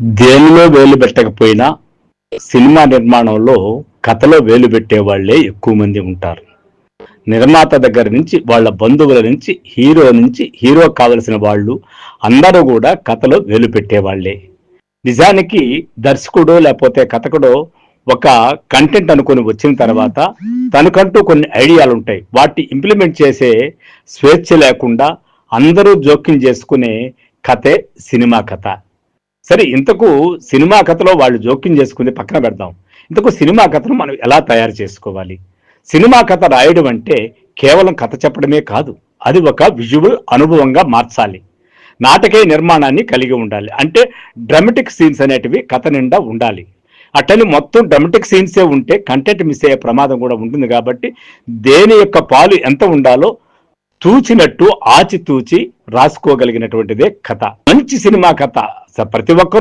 దేనిలో వేలు పెట్టకపోయినా సినిమా నిర్మాణంలో కథలో వేలు పెట్టే వాళ్ళే ఎక్కువ మంది ఉంటారు. నిర్మాత దగ్గర నుంచి, వాళ్ళ బంధువుల నుంచి హీరో కావలసిన వాళ్ళు అందరూ కూడా కథలో వేలు పెట్టేవాళ్లే. నిజానికి దర్శకుడో లేకపోతే కథకుడో ఒక కంటెంట్ అనుకొని వచ్చిన తర్వాత తనకంటూ కొన్ని ఐడియాలు ఉంటాయి. వాటిని ఇంప్లిమెంట్ చేసే స్వేచ్ఛ లేకుండా అందరూ జోక్యం చేసుకునే కథే సినిమా కథ. సరే, ఇంతకు సినిమా కథలో వాళ్ళు జోక్యం చేసుకుని పక్కన పెడదాం. ఇంతకు సినిమా కథను మనం ఎలా తయారు చేసుకోవాలి? సినిమా కథ రాయడం అంటే కేవలం కథ చెప్పడమే కాదు, అది ఒక విజువల్ అనుభవంగా మార్చాలి. నాటకీయ నిర్మాణాన్ని కలిగి ఉండాలి. అంటే డ్రామాటిక్ సీన్స్ అనేటివి కథ నిండా ఉండాలి. అట్టని మొత్తం డ్రామాటిక్ సీన్సే ఉంటే కంటెంట్ మిస్ అయ్యే ప్రమాదం కూడా ఉంటుంది. కాబట్టి దేని యొక్క పాలు ఎంత ఉండాలో తూచినట్టు ఆచితూచి రాసుకోగలిగినటువంటిదే కథ. మంచి సినిమా కథ ప్రతి ఒక్కరూ